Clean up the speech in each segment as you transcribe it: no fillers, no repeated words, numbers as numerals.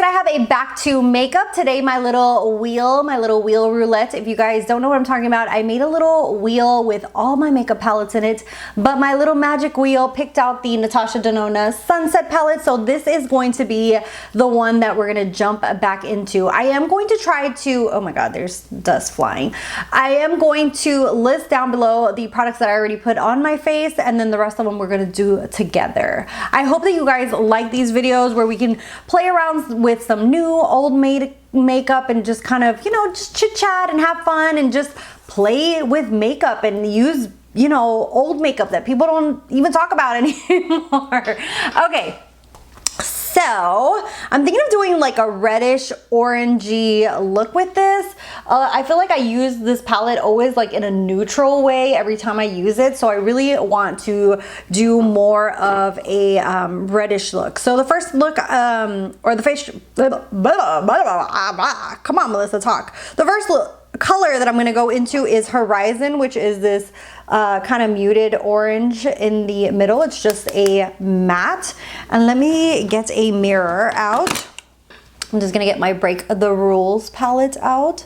and I have a back to makeup today. My little wheel roulette. If you guys don't know what I'm talking about, I made a little wheel with all my makeup palettes in it, but my little magic wheel picked out the Natasha Denona Sunset palette, so this is going to be the one that we're gonna jump back into. I am going to try to, oh my god, there's dust flying. I am going to list down below the products that I already put on my face, and then the rest of them we're gonna do together. I hope that you guys like these videos where we can play around with some new old makeup and just kind of, you know, just chit chat and have fun and just play with makeup and use, you know, old makeup that people don't even talk about anymore. Okay. So I'm thinking of doing like a reddish orangey look with this. I feel like I use this palette always like in a neutral way every time I use it. So I really want to do more of a reddish look. So the first look, or the face, come on Melissa, talk. The first color that I'm gonna go into is Horizon, which is this kind of muted orange in the middle. It's just a matte. And let me get a mirror out. I'm just gonna get my Break the Rules palette out.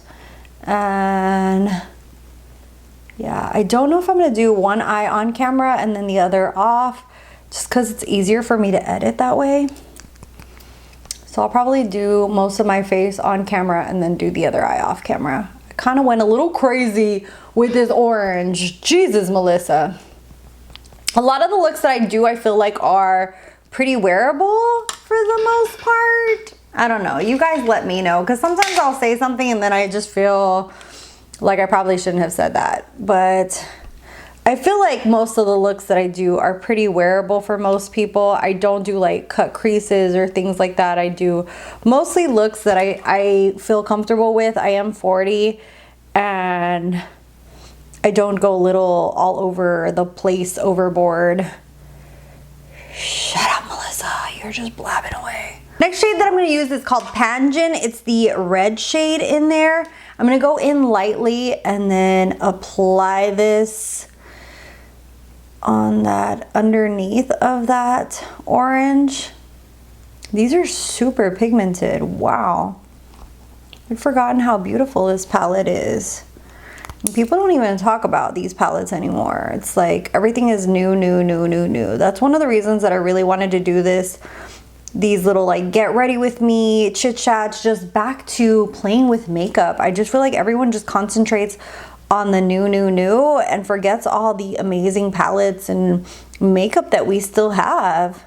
And yeah, I don't know if I'm gonna do one eye on camera and then the other off, just because it's easier for me to edit that way. So I'll probably do most of my face on camera and then do the other eye off camera. I kind of went a little crazy with this orange. Jesus, Melissa. A lot of the looks that I do, I feel like are pretty wearable for the most part. I don't know. You guys let me know, because sometimes I'll say something and then I just feel like I probably shouldn't have said that. But I feel like most of the looks that I do are pretty wearable for most people. I don't do like cut creases or things like that. I do mostly looks that I feel comfortable with. I am 40 and I don't go little all over the place overboard. Shut up, Melissa. You're just blabbing away. Next shade that I'm going to use is called Pangin. It's the red shade in there. I'm going to go in lightly and then apply this on that underneath of that orange. These are super pigmented. Wow. I'd forgotten how beautiful this palette is. People don't even talk about these palettes anymore. It's like everything is new, new, new, new, new. That's one of the reasons that I really wanted to do this. These little like get ready with me chit chats, just back to playing with makeup. I just feel like everyone just concentrates on the new, new, new and forgets all the amazing palettes and makeup that we still have.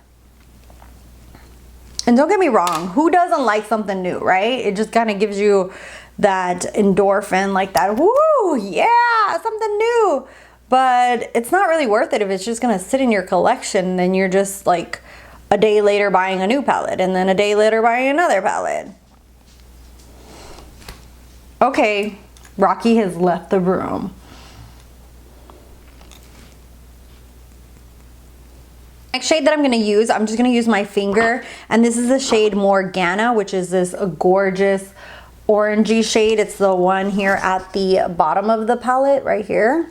And don't get me wrong, who doesn't like something new, right? It just kind of gives you that endorphin, like that, woo, yeah, something new. But it's not really worth it if it's just gonna sit in your collection and you're just like a day later buying a new palette and then a day later buying another palette. Okay, Rocky has left the room. Next shade that I'm going to use, I'm just going to use my finger, and this is the shade Morgana, which is this gorgeous orangey shade. It's the one here at the bottom of the palette right here.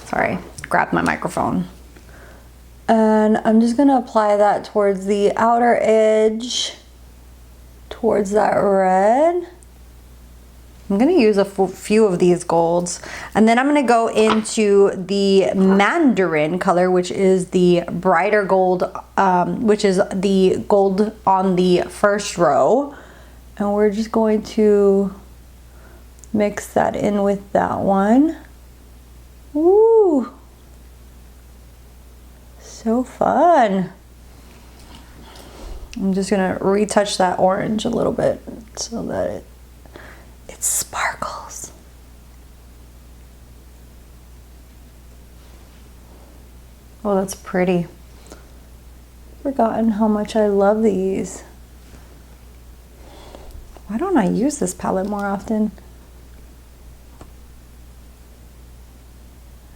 Sorry, grabbed my microphone. And I'm just going to apply that towards the outer edge, towards that red. I'm going to use a few of these golds, and then I'm going to go into the Mandarin color, which is the brighter gold, which is the gold on the first row, and we're just going to mix that in with that one. Ooh, so fun. I'm just going to retouch that orange a little bit so that it sparkles. Oh, that's pretty. Forgotten how much I love these. Why don't I use this palette more often?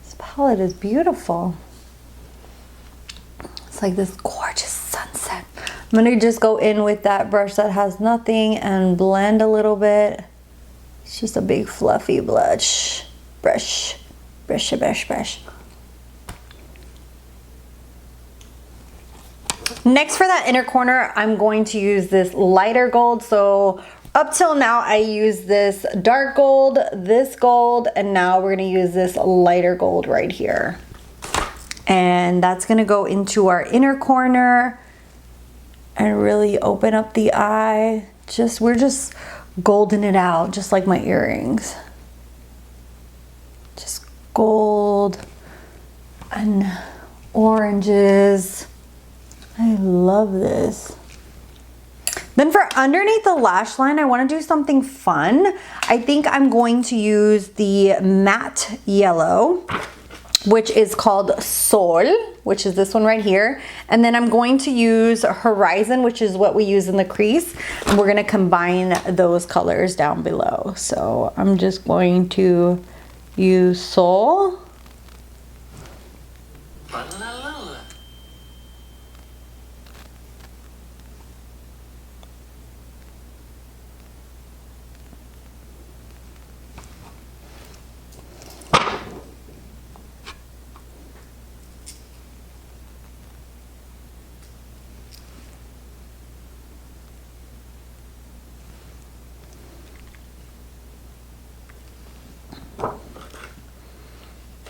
This palette is beautiful. It's like this gorgeous sunset. I'm gonna just go in with that brush that has nothing and blend a little bit. It's just a big fluffy brush. Brush. Next, for that inner corner, I'm going to use this lighter gold. So up till now, I use this dark gold, this gold, and now we're gonna use this lighter gold right here. And that's gonna go into our inner corner and really open up the eye. We're just golden it out, just like my earrings. Just gold and oranges. I love this. Then for underneath the lash line, I want to do something fun. I think I'm going to use the matte yellow, which is called Sol, which is this one right here. And then I'm going to use Horizon, which is what we use in the crease. And we're going to combine those colors down below. So I'm just going to use Sol.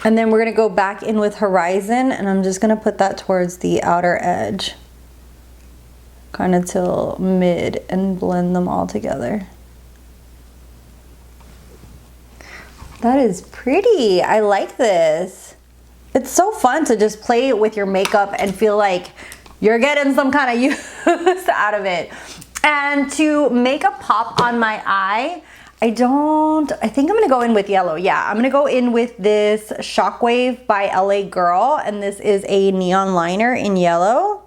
And then we're gonna go back in with Horizon, and I'm just gonna put that towards the outer edge, kind of till mid, and blend them all together. That is pretty. I like this. It's so fun to just play with your makeup and feel like you're getting some kind of use out of it. And to make a pop on my eye, I think I'm gonna go in with yellow. Yeah, I'm gonna go in with this Shockwave by LA Girl, and this is a neon liner in yellow.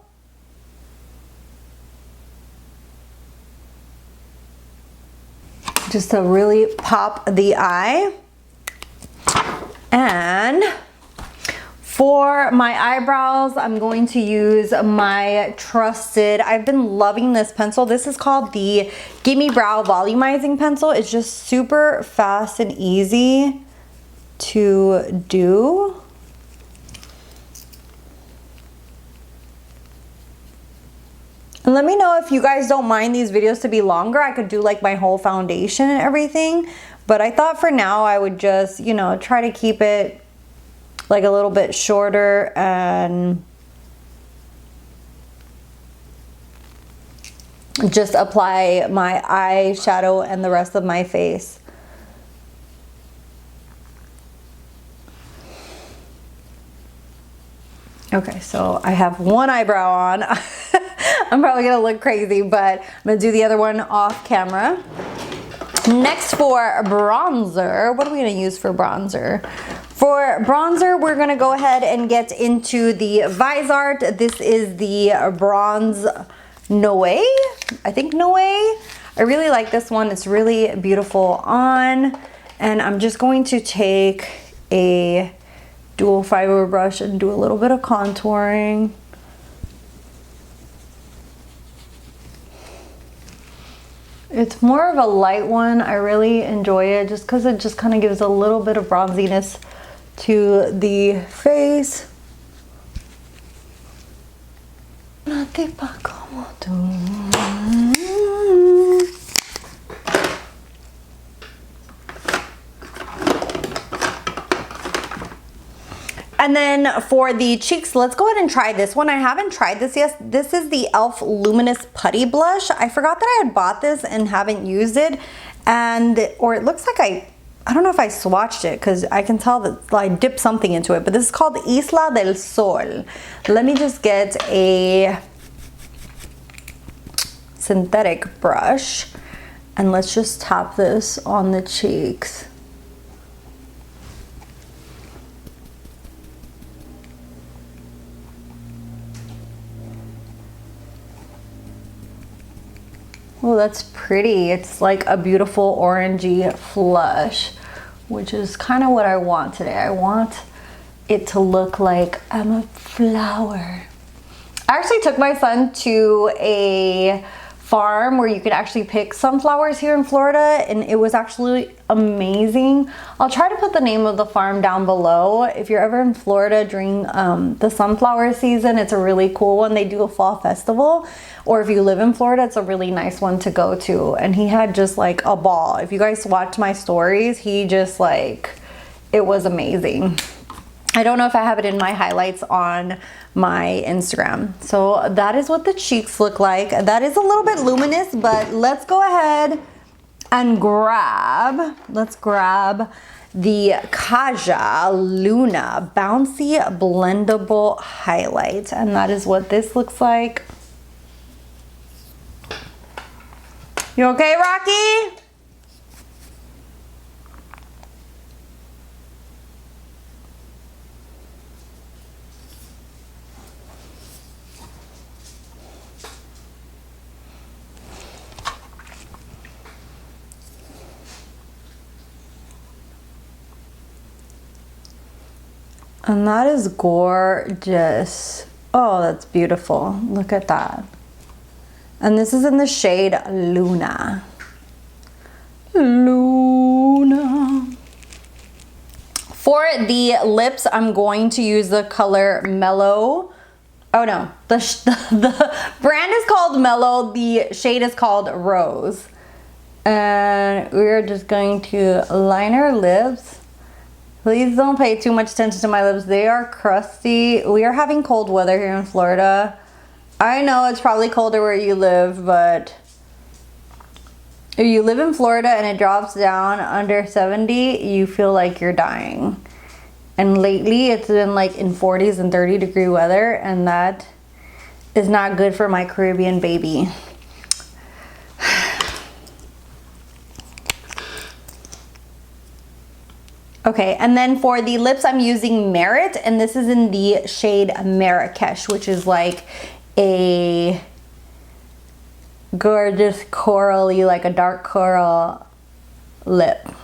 Just to really pop the eye. And for my eyebrows, I'm going to use my trusted, I've been loving this pencil. This is called the Gimme Brow Volumizing Pencil. It's just super fast and easy to do. And let me know if you guys don't mind these videos to be longer. I could do like my whole foundation and everything. But I thought for now I would just, you know, try to keep it like a little bit shorter and just apply my eyeshadow and the rest of my face. Okay, so I have one eyebrow on. I'm probably gonna look crazy, but I'm gonna do the other one off camera. Next, for bronzer, what are we gonna use for bronzer? For bronzer, we're gonna go ahead and get into the Viseart. This is the Bronze Noix, I think Noix. I really like this one. It's really beautiful on. And I'm just going to take a dual fiber brush and do a little bit of contouring. It's more of a light one. I really enjoy it just because it just kind of gives a little bit of bronziness to the face. And then for the cheeks, let's go ahead and try this one. I haven't tried this yet. This is the e.l.f. Luminous Putty Blush. I forgot that I had bought this and haven't used it. Or it looks like I don't know if I swatched it because I can tell that I dipped something into it, but this is called Isla del Sol. Let me just get a synthetic brush and let's just tap this on the cheeks. Oh, that's pretty. It's like a beautiful orangey flush, which is kind of what I want today. I want it to look like I'm a flower. I actually took my son to a farm where you could actually pick sunflowers here in Florida, and it was actually amazing. I'll try to put the name of the farm down below. If you're ever in Florida during the sunflower season, it's a really cool one. They do a fall festival, or if you live in Florida, it's a really nice one to go to. And he had just like a ball. If you guys watch my stories, he just like, it was amazing. I don't know if I have it in my highlights on my Instagram. So that is what the cheeks look like. That is a little bit luminous, but let's go ahead and let's grab the Kaja Luna Bouncy Blendable Highlight. And that is what this looks like. You okay, Rocky? And that is gorgeous. Oh, that's beautiful. Look at that. And this is in the shade Luna. Luna. For the lips, I'm going to use the color Mellow. Oh no, the brand is called Mellow. The shade is called Rose. And we're just going to line our lips. Please don't pay too much attention to my lips. They are crusty. We are having cold weather here in Florida. I know it's probably colder where you live, but if you live in Florida and it drops down under 70, you feel like you're dying. And lately it's been like in 40s and 30-degree weather, and that is not good for my Caribbean baby. Okay, and then for the lips, I'm using Merit, and this is in the shade Merrakech, which is like a gorgeous corally, like a dark coral lip.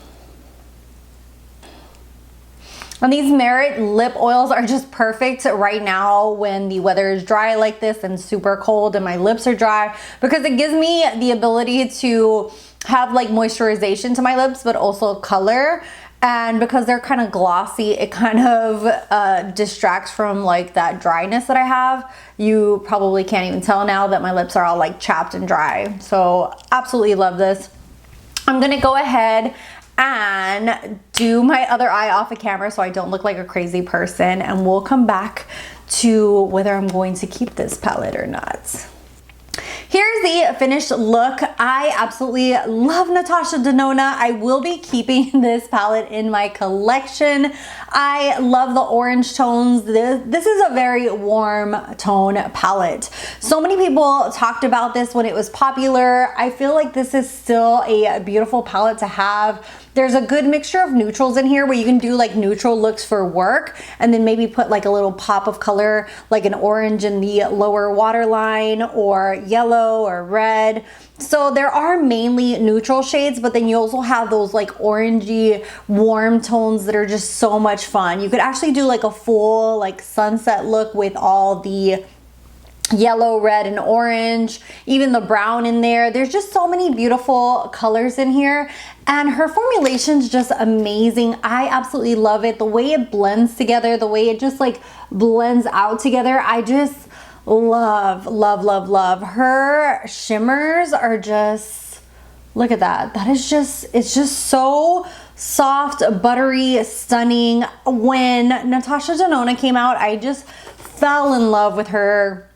And these Merit lip oils are just perfect right now when the weather is dry like this and super cold and my lips are dry, because it gives me the ability to have like moisturization to my lips, but also color. And because they're kind of glossy, it kind of distracts from like that dryness that I have. You probably can't even tell now that my lips are all like chapped and dry. So absolutely love this. I'm gonna go ahead and do my other eye off of camera so I don't look like a crazy person, and we'll come back to whether I'm going to keep this palette or not. Here's the finished look. I absolutely love Natasha Denona. I will be keeping this palette in my collection. I love the orange tones. This is a very warm tone palette. So many people talked about this when it was popular. I feel like this is still a beautiful palette to have. There's a good mixture of neutrals in here where you can do like neutral looks for work, and then maybe put like a little pop of color, like an orange in the lower waterline, or yellow or red. So there are mainly neutral shades, but then you also have those like orangey warm tones that are just so much fun. You could actually do like a full like sunset look with all the yellow, red, and orange, even the brown in there. There's just so many beautiful colors in here, and her formulation's just amazing. I absolutely love it. The way it blends together, the way it just like blends out together. I just love, love, love, love. Her shimmers are just, look at that. That is just, it's just so soft, buttery, stunning. When Natasha Denona came out, I just fell in love with her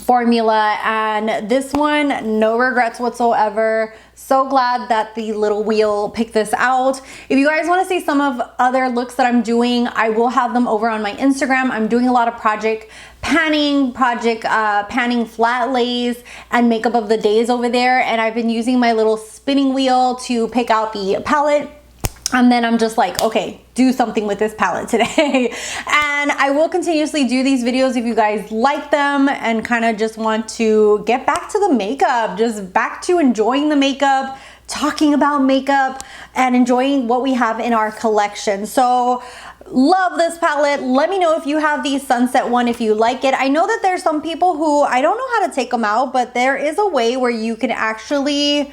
formula, and this one, no regrets whatsoever. So glad that the little wheel picked this out. If you guys want to see some of other looks that I'm doing, I will have them over on my Instagram. I'm doing a lot of project panning flat lays and makeup of the days over there, and I've been using my little spinning wheel to pick out the palette. And then I'm just like, okay, do something with this palette today. And I will continuously do these videos if you guys like them and kind of just want to get back to the makeup, just back to enjoying the makeup, talking about makeup, and enjoying what we have in our collection. So love this palette. Let me know if you have the sunset one, if you like it. I know that there's some people who, I don't know how to take them out, but there is a way where you can actually,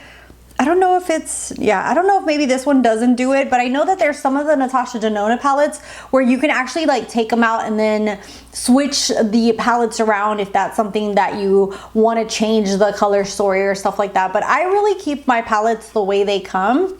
I don't know if it's, yeah, I don't know if maybe this one doesn't do it, but I know that there's some of the Natasha Denona palettes where you can actually like take them out and then switch the palettes around if that's something that you want to change the color story or stuff like that. But I really keep my palettes the way they come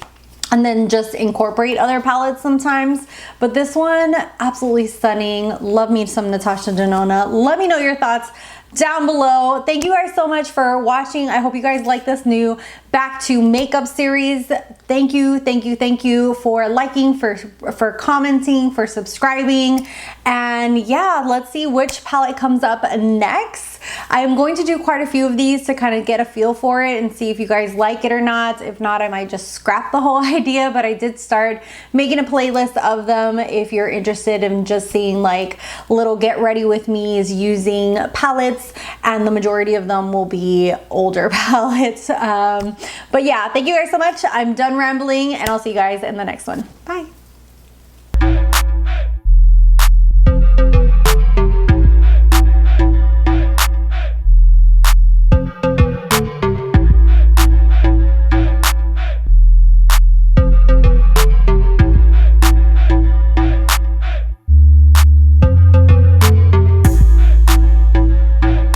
and then just incorporate other palettes sometimes. But this one, absolutely stunning. Love me some Natasha Denona. Let me know your thoughts down below. Thank you guys so much for watching. I hope you guys like this new back to makeup series. Thank you for liking, for commenting, for subscribing. And yeah, let's see which palette comes up next. I am going to do quite a few of these to kind of get a feel for it and see if you guys like it or not. If not, I might just scrap the whole idea, but I did start making a playlist of them if you're interested in just seeing like little get ready with me's using palettes, and the majority of them will be older palettes. But yeah, thank you guys so much. I'm done rambling and I'll see you guys in the next one. Bye.